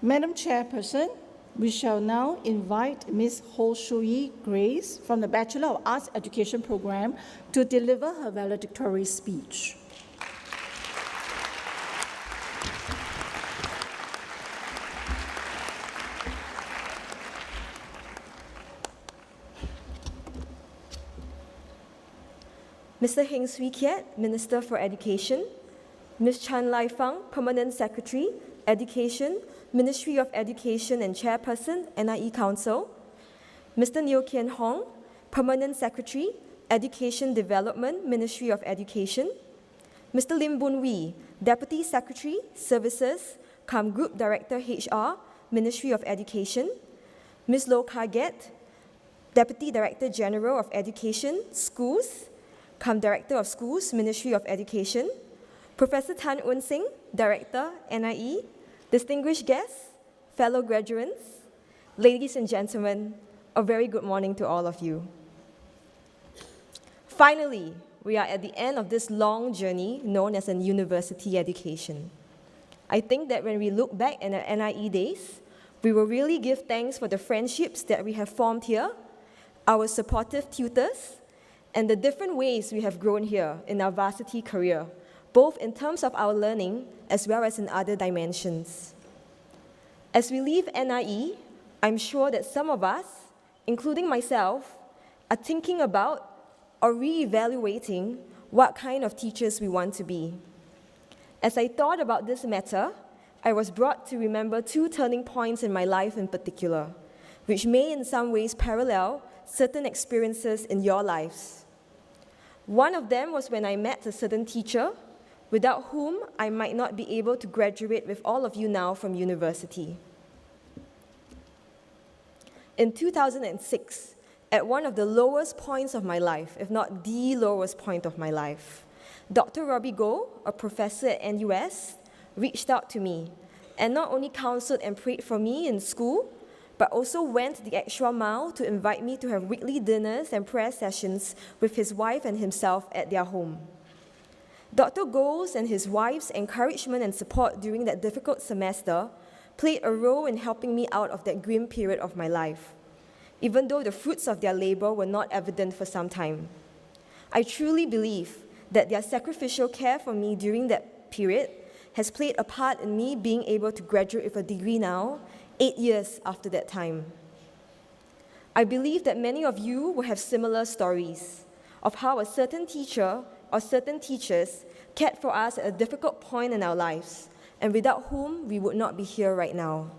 Madam Chairperson, we shall now invite Ms. Ho Shui Grace from the Bachelor of Arts Education program to deliver her valedictory speech. Mr. Heng Swee Kiat, Minister for Education, Ms. Chan Lai Fang, Permanent Secretary, Education, Ministry of Education and Chairperson, NIE Council, Mr. Neo Kian Hong, Permanent Secretary, Education Development, Ministry of Education, Mr. Lim Boon Wee, Deputy Secretary, Services, Group Director HR, Ministry of Education, Ms. Loh Karget, Deputy Director General of Education, Schools, Director of Schools, Ministry of Education, Professor Tan Un Sing, Director, NIE, distinguished guests, fellow graduates, ladies and gentlemen, a very good morning to all of you. Finally, we are at the end of this long journey known as a university education. I think that when we look back at our NIE days, we will really give thanks for the friendships that we have formed here, our supportive tutors, and the different ways we have grown here in our varsity career, both in terms of our learning as well as in other dimensions. As we leave NIE, I'm sure that some of us, including myself, are thinking about or re-evaluating what kind of teachers we want to be. As I thought about this matter, I was brought to remember two turning points in my life in particular, which may in some ways parallel certain experiences in your lives. One of them was when I met a certain teacher without whom I might not be able to graduate with all of you now from university. In 2006, at one of the lowest points of my life, if not the lowest point of my life, Dr. Robbie Goh, a professor at NUS, reached out to me and not only counseled and prayed for me in school, but also went the extra mile to invite me to have weekly dinners and prayer sessions with his wife and himself at their home. Dr. Goh's and his wife's encouragement and support during that difficult semester played a role in helping me out of that grim period of my life, even though the fruits of their labor were not evident for some time. I truly believe that their sacrificial care for me during that period has played a part in me being able to graduate with a degree now, 8 years after that time. I believe that many of you will have similar stories of how a certain teacher or certain teachers cared for us at a difficult point in our lives, and without whom we would not be here right now.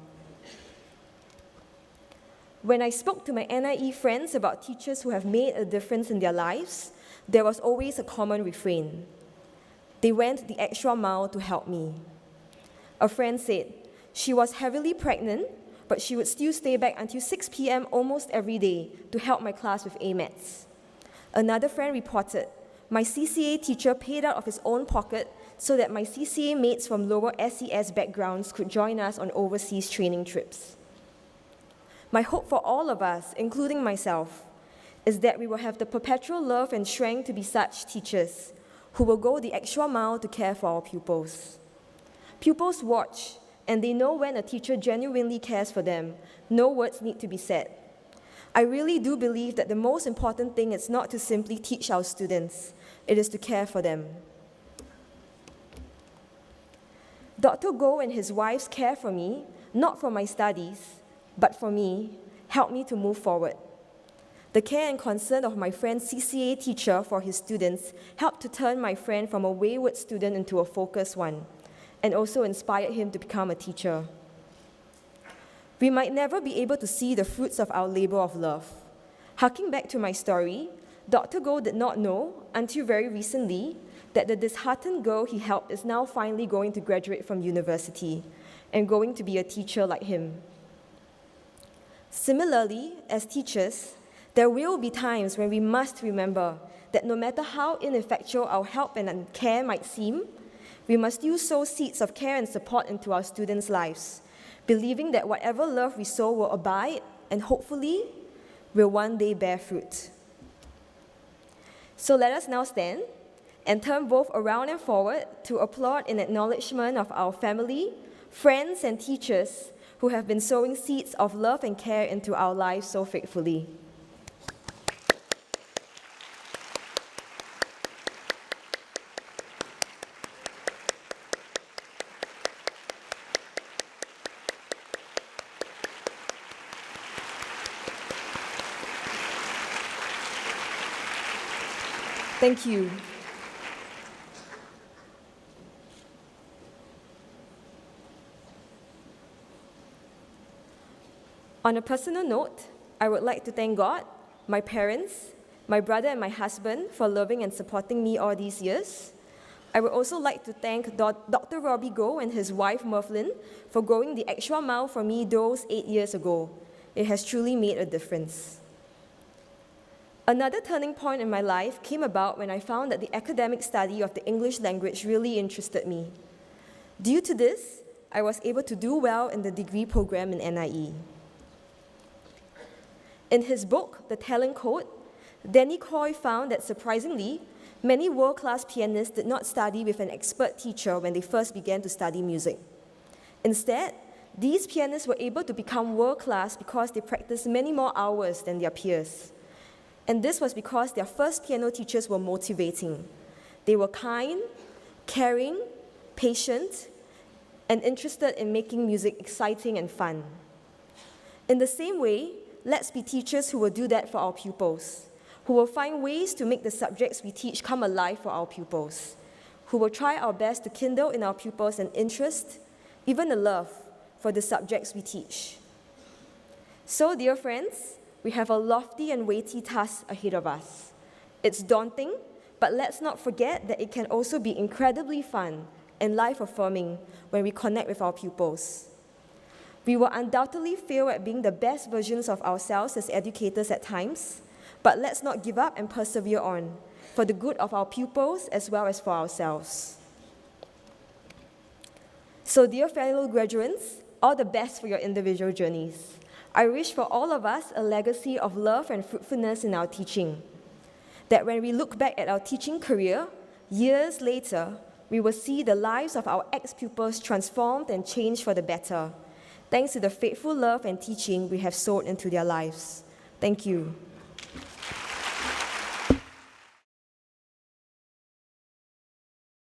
When I spoke to my NIE friends about teachers who have made a difference in their lives, there was always a common refrain. They went the extra mile to help me. A friend said, she was heavily pregnant, but she would still stay back until 6 p.m. almost every day to help my class with AMATs. Another friend reported, my CCA teacher paid out of his own pocket so that my CCA mates from lower SES backgrounds could join us on overseas training trips. My hope for all of us, including myself, is that we will have the perpetual love and strength to be such teachers who will go the extra mile to care for our pupils. Pupils watch, and they know when a teacher genuinely cares for them. No words need to be said. I really do believe that the most important thing is not to simply teach our students, it is to care for them. Dr. Goh and his wife's care for me, not for my studies, but for me, helped me to move forward. The care and concern of my friend's CCA teacher for his students helped to turn my friend from a wayward student into a focused one, and also inspired him to become a teacher. We might never be able to see the fruits of our labor of love. Harking back to my story, Dr. Goh did not know, until very recently, that the disheartened girl he helped is now finally going to graduate from university and going to be a teacher like him. Similarly, as teachers, there will be times when we must remember that no matter how ineffectual our help and care might seem, we must still sow seeds of care and support into our students' lives, believing that whatever love we sow will abide and hopefully will one day bear fruit. So let us now stand and turn both around and forward to applaud in acknowledgement of our family, friends, and teachers who have been sowing seeds of love and care into our lives so faithfully. Thank you. On a personal note, I would like to thank God, my parents, my brother and my husband for loving and supporting me all these years. I would also like to thank Dr. Robbie Goh and his wife Merlin for going the extra mile for me those 8 years ago. It has truly made a difference. Another turning point in my life came about when I found that the academic study of the English language really interested me. Due to this, I was able to do well in the degree program in NIE. In his book, The Talent Code, Danny Coy found that surprisingly, many world-class pianists did not study with an expert teacher when they first began to study music. Instead, these pianists were able to become world-class because they practiced many more hours than their peers. And this was because their first piano teachers were motivating. They were kind, caring, patient, and interested in making music exciting and fun. In the same way, let's be teachers who will do that for our pupils, who will find ways to make the subjects we teach come alive for our pupils, who will try our best to kindle in our pupils an interest, even a love, for the subjects we teach. So, dear friends, we have a lofty and weighty task ahead of us. It's daunting, but let's not forget that it can also be incredibly fun and life-affirming when we connect with our pupils. We will undoubtedly fail at being the best versions of ourselves as educators at times, but let's not give up and persevere on, for the good of our pupils as well as for ourselves. So, dear fellow graduates, all the best for your individual journeys. I wish for all of us a legacy of love and fruitfulness in our teaching, that when we look back at our teaching career, years later, we will see the lives of our ex-pupils transformed and changed for the better, thanks to the faithful love and teaching we have sowed into their lives. Thank you.